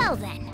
Well then.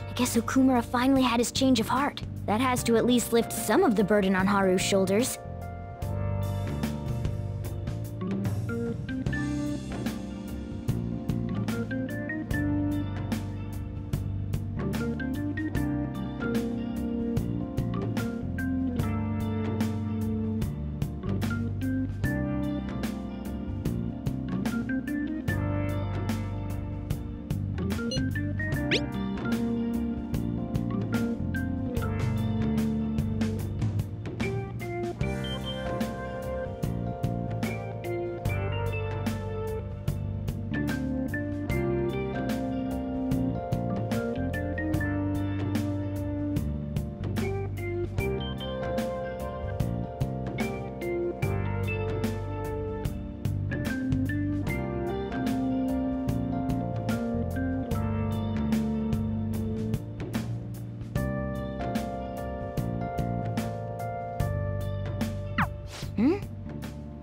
I guess Okumura finally had his change of heart. That has to at least lift some of the burden on Haru's shoulders.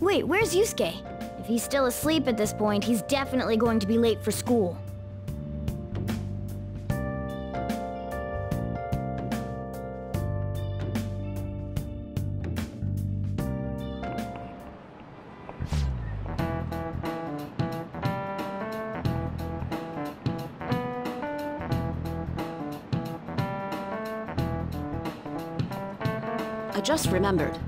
Wait, where's Yusuke? If he's still asleep at this point, he's definitely going to be late for school. I just remembered.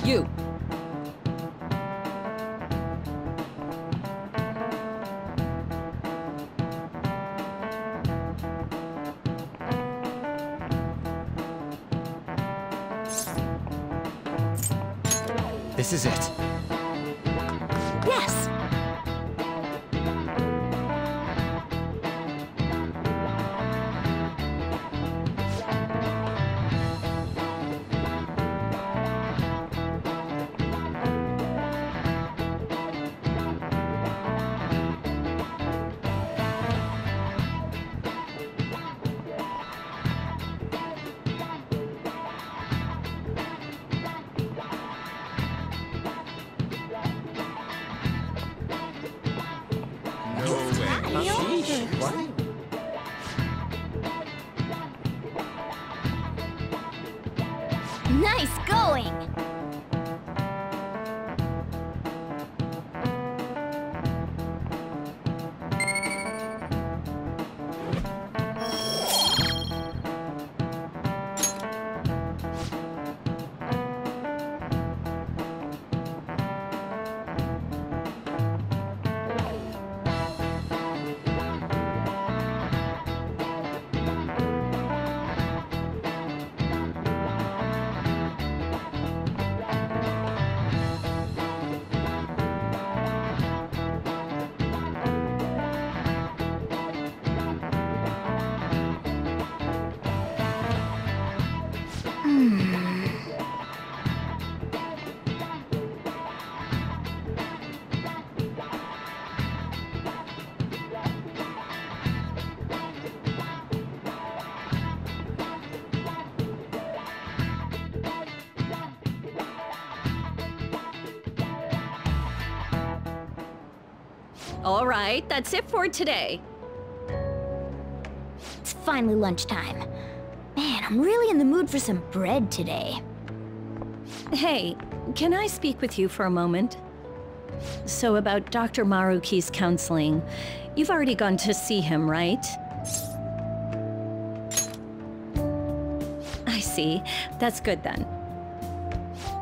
You. This is it. Yes! Nice going! All right, that's it for today. It's finally lunchtime. Man, I'm really in the mood for some bread today. Hey, can I speak with you for a moment? So about Dr. Maruki's counseling, you've already gone to see him, right? I see. That's good then.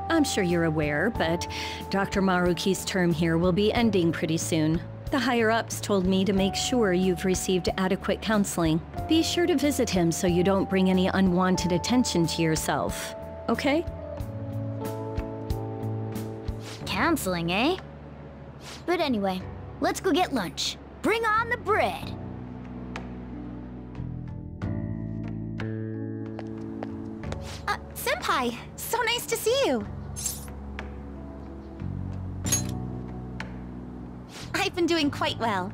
I'm sure you're aware, but Dr. Maruki's term here will be ending pretty soon. The higher-ups told me to make sure you've received adequate counseling. Be sure to visit him so you don't bring any unwanted attention to yourself, okay? Counseling, eh? But anyway, let's go get lunch. Bring on the bread! Senpai! So nice to see you! I've been doing quite well.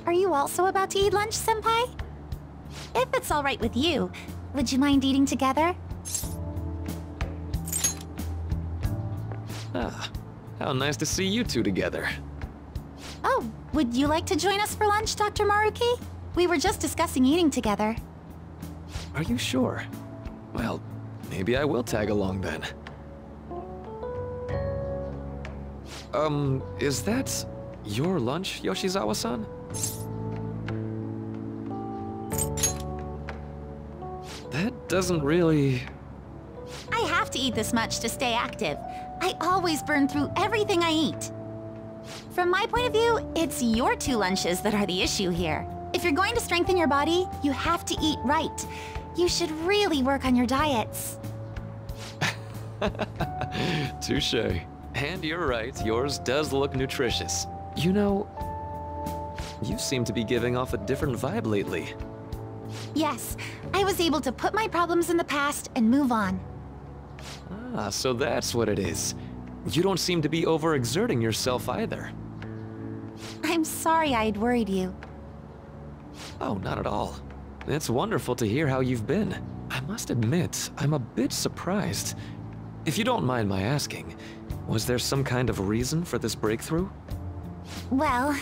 Are you also about to eat lunch, Senpai? If it's all right with you, would you mind eating together? Ah, how nice to see you two together. Oh, would you like to join us for lunch, Dr. Maruki? We were just discussing eating together. Are you sure? Well, maybe I will tag along then. Is that your lunch, Yoshizawa-san? That doesn't really... I have to eat this much to stay active. I always burn through everything I eat. From my point of view, it's your two lunches that are the issue here. If you're going to strengthen your body, you have to eat right. You should really work on your diets. Touché. And you're right, yours does look nutritious. You know, you seem to be giving off a different vibe lately. Yes, I was able to put my problems in the past and move on. Ah, so that's what it is. You don't seem to be overexerting yourself either. I'm sorry I'd worried you. Oh, not at all. It's wonderful to hear how you've been. I must admit, I'm a bit surprised. If you don't mind my asking, was there some kind of reason for this breakthrough? Well,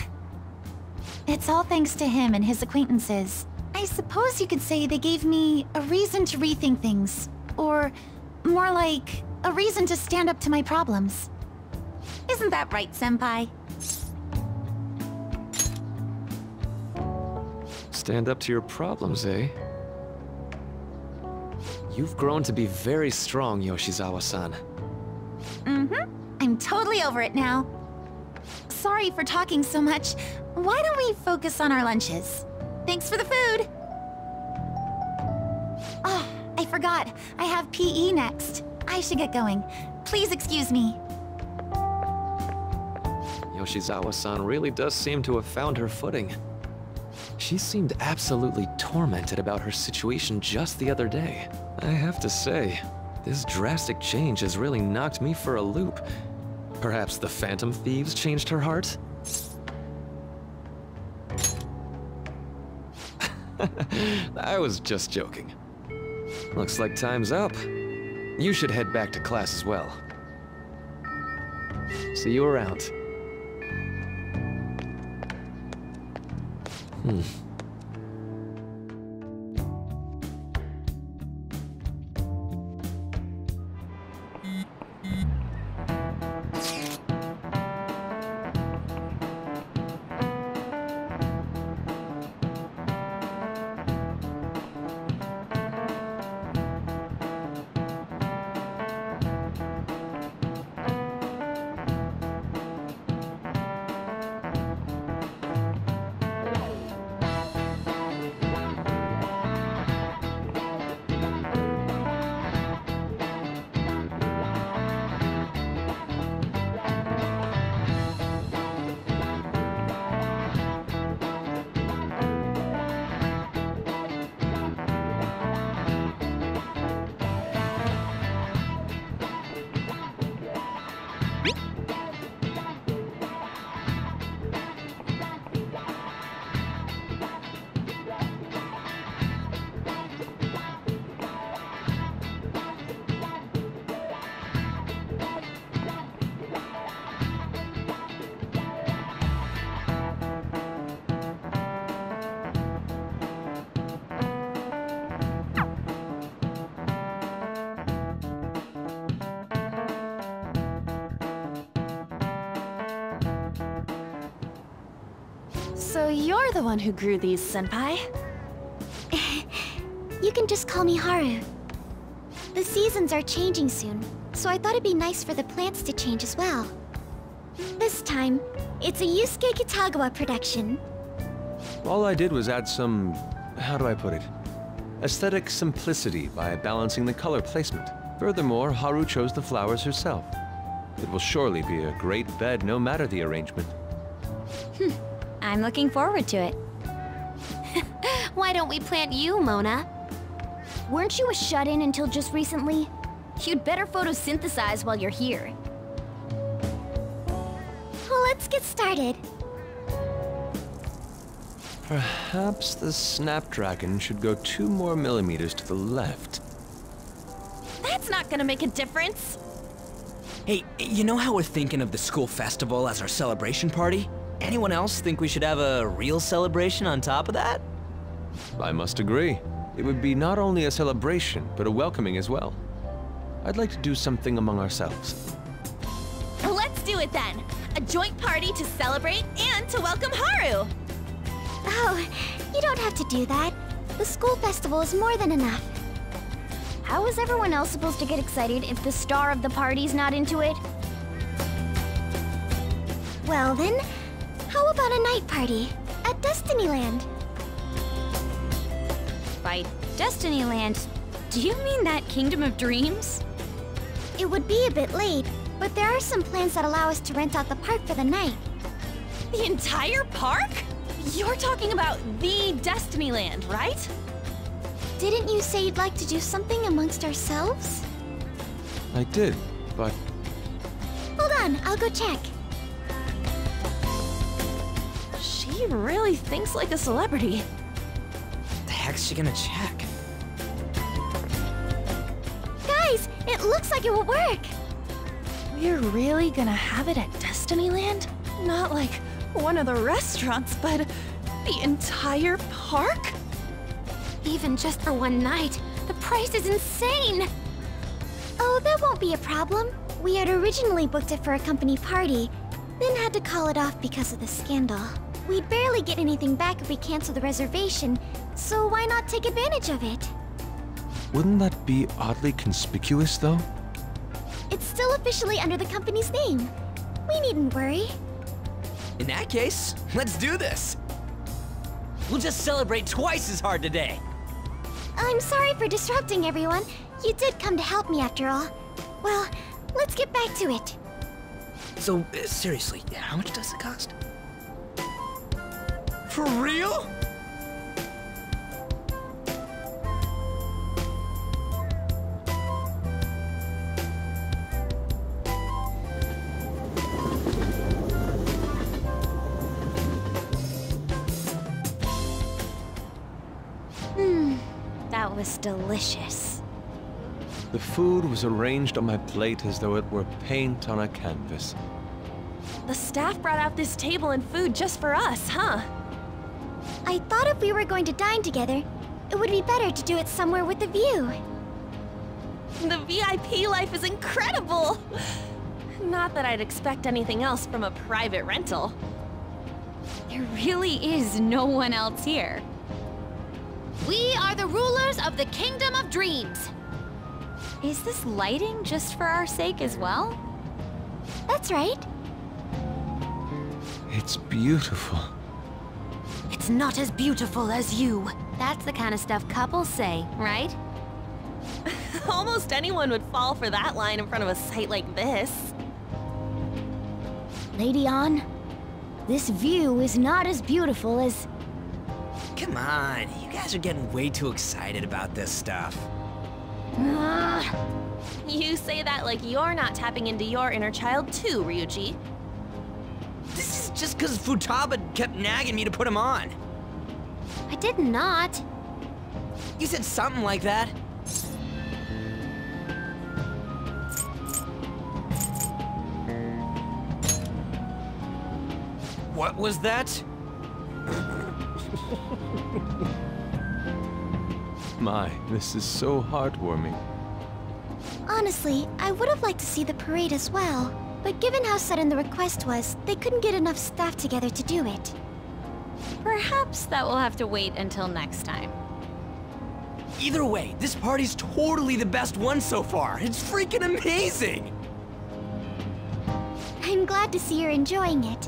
it's all thanks to him and his acquaintances. I suppose you could say they gave me a reason to rethink things. Or more like, a reason to stand up to my problems. Isn't that right, Senpai? Stand up to your problems, eh? You've grown to be very strong, Yoshizawa-san. Mm-hmm. I'm totally over it now. Sorry for talking so much. Why don't we focus on our lunches? Thanks for the food! Oh, I forgot. I have PE next. I should get going. Please excuse me. Yoshizawa-san really does seem to have found her footing. She seemed absolutely tormented about her situation just the other day. I have to say, this drastic change has really knocked me for a loop. Perhaps the Phantom Thieves changed her heart? I was just joking. Looks like time's up. You should head back to class as well. See you around. So you're the one who grew these, Senpai? You can just call me Haru. The seasons are changing soon, so I thought it'd be nice for the plants to change as well. This time, it's a Yusuke Kitagawa production. All I did was add some, how do I put it? Aesthetic simplicity by balancing the color placement. Furthermore, Haru chose the flowers herself. It will surely be a great bed no matter the arrangement. I'm looking forward to it. Why don't we plant you, Mona? Weren't you a shut-in until just recently? You'd better photosynthesize while you're here. Well, let's get started. Perhaps the Snapdragon should go 2 more millimeters to the left. That's not gonna make a difference. Hey, you know how we're thinking of the school festival as our celebration party? Anyone else think we should have a real celebration on top of that? I must agree. It would be not only a celebration, but a welcoming as well. I'd like to do something among ourselves. Let's do it then. A joint party to celebrate and to welcome Haru. Oh, you don't have to do that. The school festival is more than enough. How is everyone else supposed to get excited if the star of the party's not into it? Well then, how about a night party at Destinyland? By Destinyland, do you mean that Kingdom of Dreams? It would be a bit late, but there are some plans that allow us to rent out the park for the night. The entire park? You're talking about the Destinyland, right? Didn't you say you'd like to do something amongst ourselves? I did, but Hold on, I'll go check. She really thinks like a celebrity. The heck's she gonna check? Guys, it looks like it will work. We're really gonna have it at Destinyland? Not like one of the restaurants, but the entire park? Even just for one night, the price is insane. Oh, that won't be a problem. We had originally booked it for a company party, then had to call it off because of the scandal. We'd barely get anything back if we cancel the reservation, so why not take advantage of it? wouldn't that be oddly conspicuous, though? It's still officially under the company's name. We needn't worry. In that case, let's do this! We'll just celebrate twice as hard today! I'm sorry for disrupting everyone. You did come to help me after all. Well, let's get back to it. So, seriously, how much does it cost? For real? That was delicious. The food was arranged on my plate as though it were paint on a canvas. The staff brought out this table and food just for us, huh? I thought if we were going to dine together, it would be better to do it somewhere with a view. The VIP life is incredible! Not that I'd expect anything else from a private rental. There really is no one else here. We are the rulers of the Kingdom of Dreams. Is this lighting just for our sake as well? That's right. It's beautiful. It's not as beautiful as you. That's the kind of stuff couples say, right? Almost anyone would fall for that line in front of a site like this. Lady An, this view is not as beautiful as... Come on, you guys are getting way too excited about this stuff. You say that like you're not tapping into your inner child too, Ryuji. This is just because Futaba kept nagging me to put him on. I did not. You said something like that. What was that? My, this is so heartwarming. Honestly, I would have liked to see the parade as well. But given how sudden the request was, they couldn't get enough staff together to do it. Perhaps that will have to wait until next time. Either way, this party's totally the best one so far. It's freaking amazing! I'm glad to see you're enjoying it.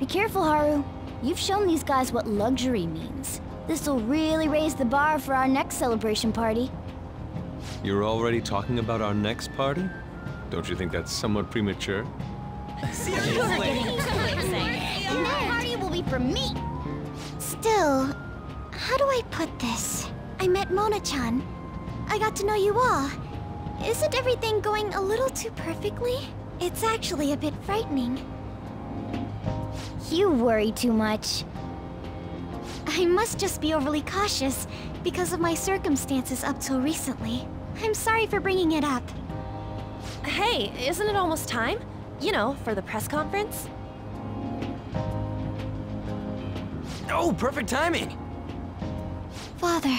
Be careful, Haru. You've shown these guys what luxury means. This'll really raise the bar for our next celebration party. You're already talking about our next party? Don't you think that's somewhat premature? And that party will be for me! Still, how do I put this? I met Mona-chan. I got to know you all. Isn't everything going a little too perfectly? It's actually a bit frightening. You worry too much. I must just be overly cautious because of my circumstances up till recently. I'm sorry for bringing it up. Hey, isn't it almost time? You know, for the press conference? Oh, perfect timing! Father.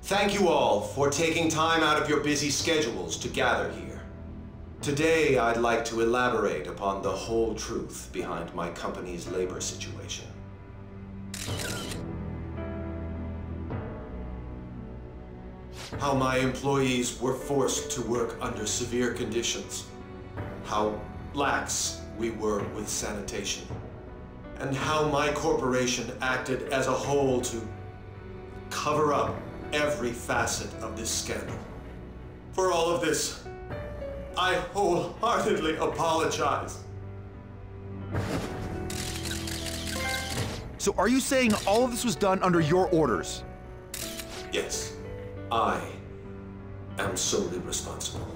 Thank you all for taking time out of your busy schedules to gather here. Today, I'd like to elaborate upon the whole truth behind my company's labor situation. How my employees were forced to work under severe conditions. How lax we were with sanitation. And how my corporation acted as a whole to cover up every facet of this scandal. For all of this, I wholeheartedly apologize. So are you saying all of this was done under your orders? Yes, I am solely responsible.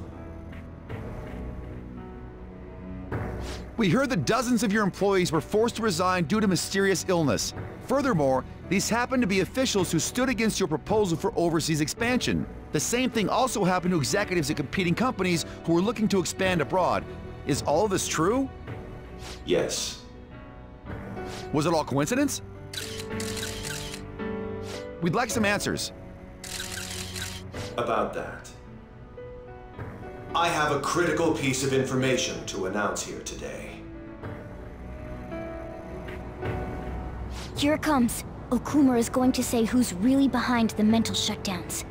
We heard that dozens of your employees were forced to resign due to mysterious illness. Furthermore, these happened to be officials who stood against your proposal for overseas expansion. The same thing also happened to executives at competing companies who were looking to expand abroad. Is all of this true? Yes. Was it all coincidence? We'd like some answers. About that. I have a critical piece of information to announce here today. Here it comes. Okumura is going to say who's really behind the mental shutdowns.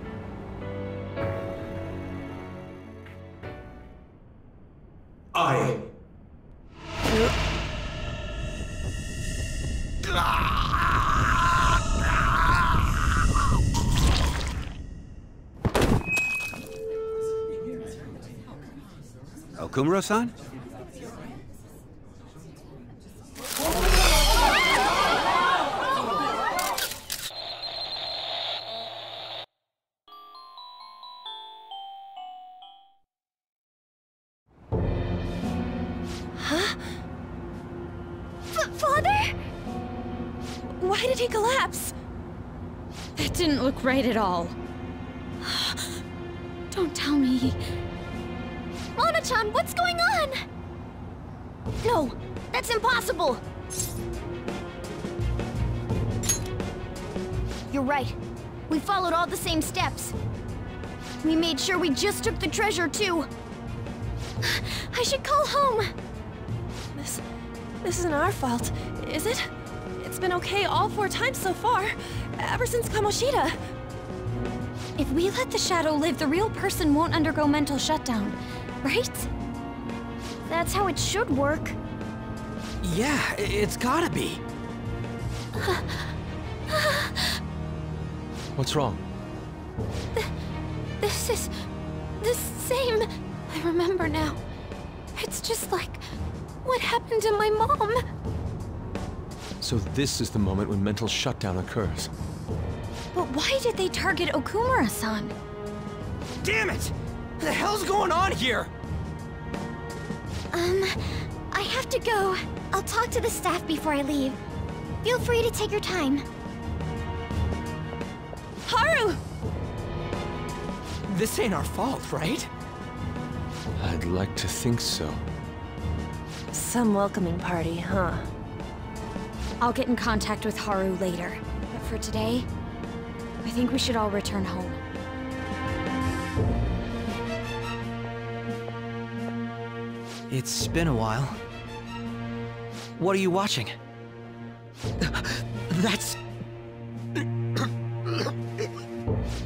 I... Okumura-san? Father? Why did he collapse? That didn't look right at all. Don't tell me. Mona-chan, what's going on? No, that's impossible! You're right. We followed all the same steps. We made sure we just took the treasure, too. I should call home. This isn't our fault, is it? It's been okay all 4 times so far, ever since Kamoshida. If we let the shadow live, the real person won't undergo mental shutdown, right? That's how it should work. Yeah, it's gotta be. What's wrong? This is the same. I remember now. It's just like what happened to my mom. So this is the moment when mental shutdown occurs. But why did they target Okumura-san? Damn it! What the hell's going on here? I have to go. I'll talk to the staff before I leave. Feel free to take your time. Haru! This ain't our fault, right? I'd like to think so. Some welcoming party, huh? I'll get in contact with Haru later. But for today, I think we should all return home. It's been a while. What are you watching? That's...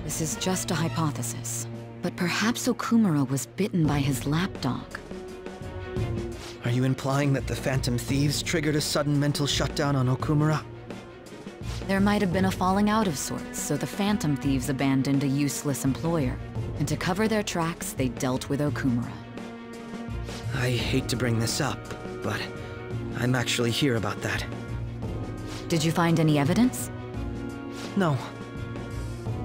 This is just a hypothesis, but perhaps Okumura was bitten by his lapdog. Are you implying that the Phantom Thieves triggered a sudden mental shutdown on Okumura? There might have been a falling out of sorts, so the Phantom Thieves abandoned a useless employer. And to cover their tracks, they dealt with Okumura. I hate to bring this up, but I'm actually here about that. Did you find any evidence? No.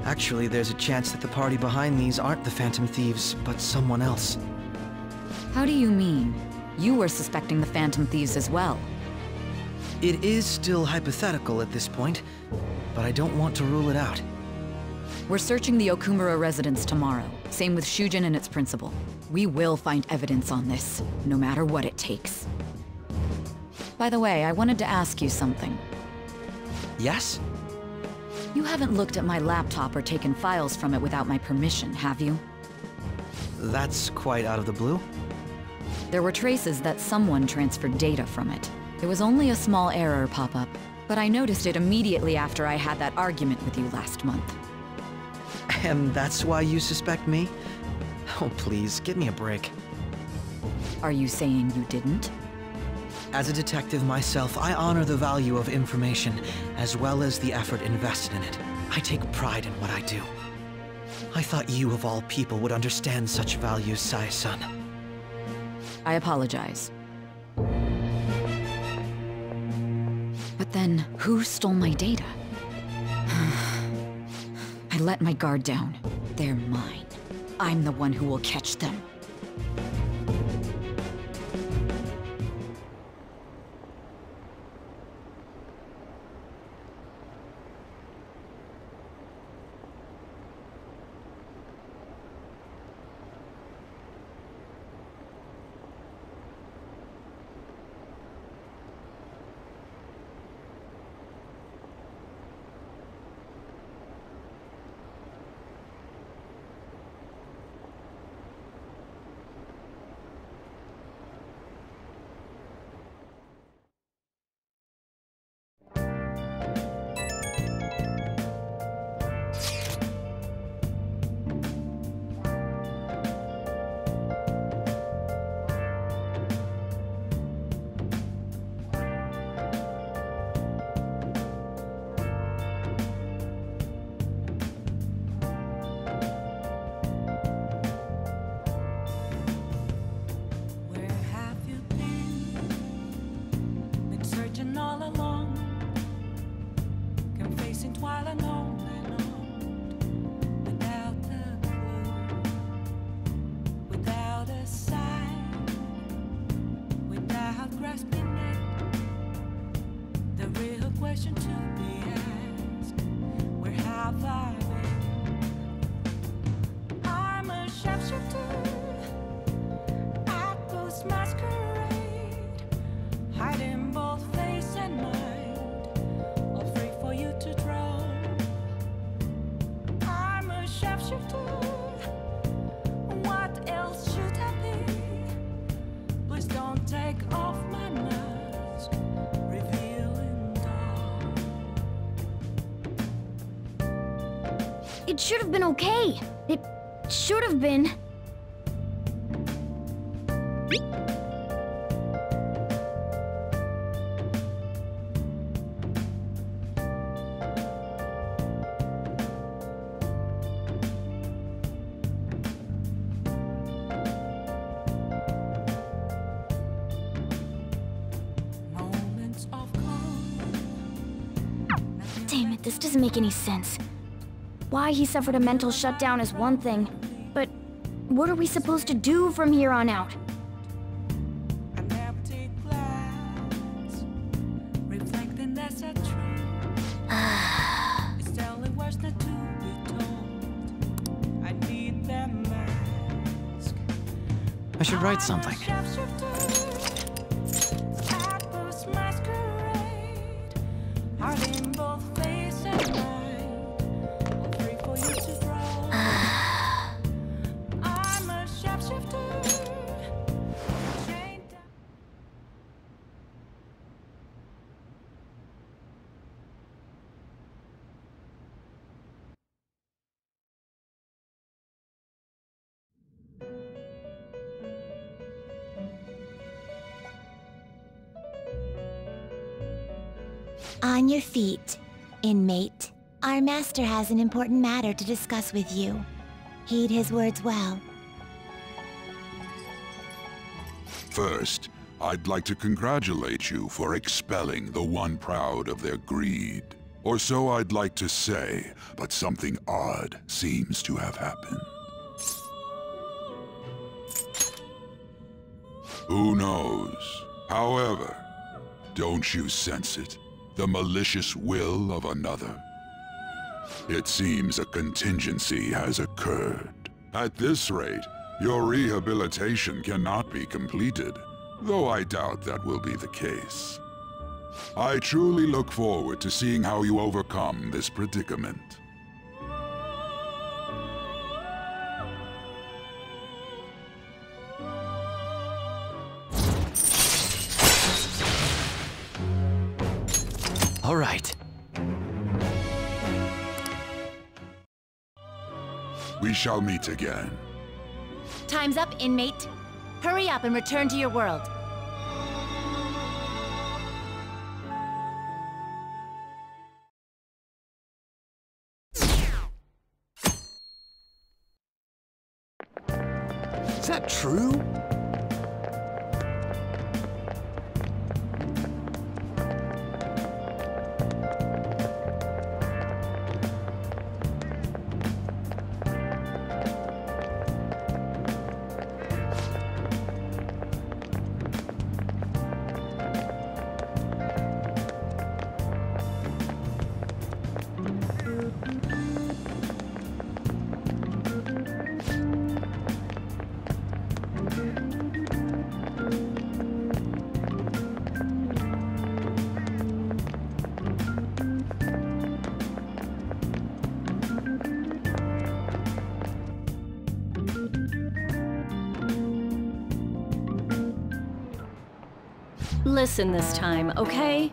Actually, there's a chance that the party behind these aren't the Phantom Thieves, but someone else. How do you mean? You were suspecting the Phantom Thieves as well. It is still hypothetical at this point, but I don't want to rule it out. We're searching the Okumura residence tomorrow. Same with Shujin and its principal. We will find evidence on this, no matter what it takes. By the way, I wanted to ask you something. Yes? You haven't looked at my laptop or taken files from it without my permission, have you? That's quite out of the blue. There were traces that someone transferred data from it. It was only a small error pop-up, but I noticed it immediately after I had that argument with you last month. And that's why you suspect me? Oh, please, give me a break. Are you saying you didn't? As a detective myself, I honor the value of information, as well as the effort invested in it. I take pride in what I do. I thought you, of all people, would understand such values, Sae-san. I apologize. But then, who stole my data? I let my guard down. They're mine. I'm the one who will catch them. It should have been okay. It should have been. Damn it, this doesn't make any sense. Why he suffered a mental shutdown is one thing, but what are we supposed to do from here on out? I should write something. On your feet, inmate. Our master has an important matter to discuss with you. Heed his words well. First, I'd like to congratulate you for expelling the one proud of their greed. Or so I'd like to say, but something odd seems to have happened. Who knows? However, don't you sense it? The malicious will of another? It seems a contingency has occurred. At this rate, your rehabilitation cannot be completed, though I doubt that will be the case. I truly look forward to seeing how you overcome this predicament. All right. We shall meet again. Time's up, inmate. Hurry up and return to your world. Is that true? Listen this time, okay?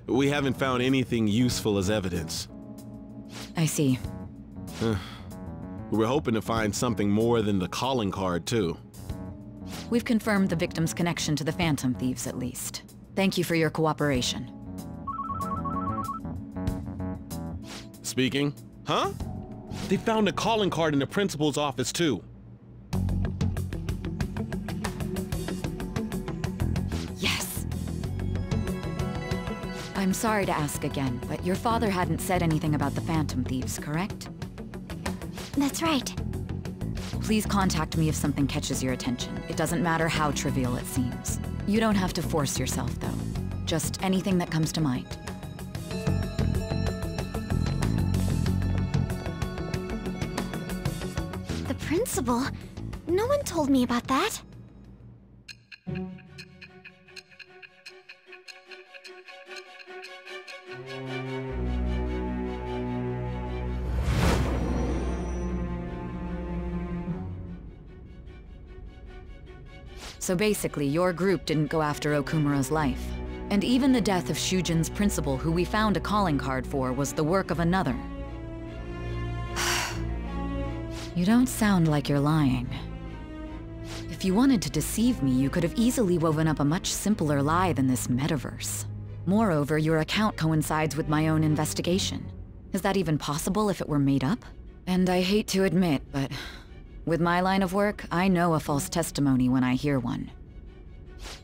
We haven't found anything useful as evidence. I see. We were hoping to find something more than the calling card, too. We've confirmed the victim's connection to the Phantom Thieves, at least. Thank you for your cooperation. Speaking? Huh? They found a calling card in the principal's office, too. Yes! I'm sorry to ask again, but your father hadn't said anything about the Phantom Thieves, correct? That's right. please contact me if something catches your attention. It doesn't matter how trivial it seems. You don't have to force yourself, though. Just anything that comes to mind. The principal? No one told me about that. So basically, your group didn't go after Okumura's life. And even the death of Shujin's principal, who we found a calling card for, was the work of another. You don't sound like you're lying. If you wanted to deceive me, you could have easily woven up a much simpler lie than this metaverse. Moreover, your account coincides with my own investigation. Is that even possible if it were made up? And I hate to admit, but with my line of work, I know a false testimony when I hear one.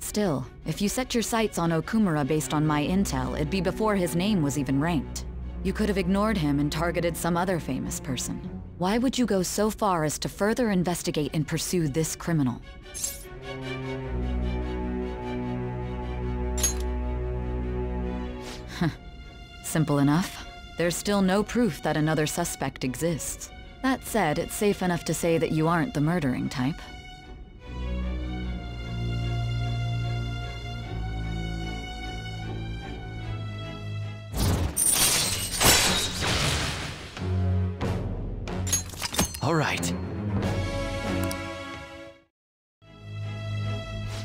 Still, if you set your sights on Okumura based on my intel, it'd be before his name was even ranked. You could have ignored him and targeted some other famous person. Why would you go so far as to further investigate and pursue this criminal? Simple enough. There's still no proof that another suspect exists. That said, it's safe enough to say that you aren't the murdering type. All right.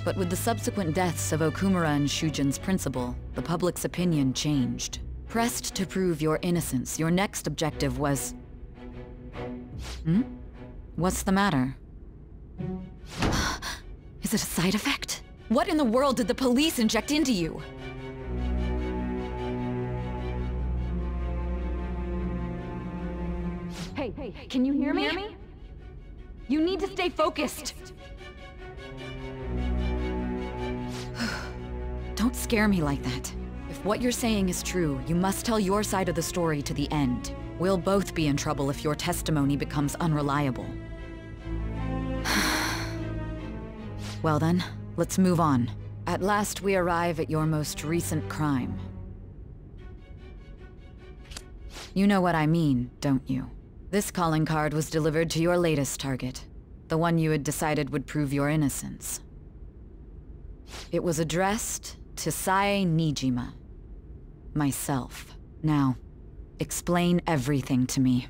But with the subsequent deaths of Okumura and Shujin's principal, the public's opinion changed. Pressed to prove your innocence, your next objective was... What's the matter? Is it a side effect? What in the world did the police inject into you? Hey, can you hear me? You need to stay focused! Don't scare me like that. If what you're saying is true, you must tell your side of the story to the end. We'll both be in trouble if your testimony becomes unreliable. Well then, let's move on. At last we arrive at your most recent crime. You know what I mean, don't you? This calling card was delivered to your latest target. The one you had decided would prove your innocence. It was addressed to Sae Nijima. Myself. Now, explain everything to me.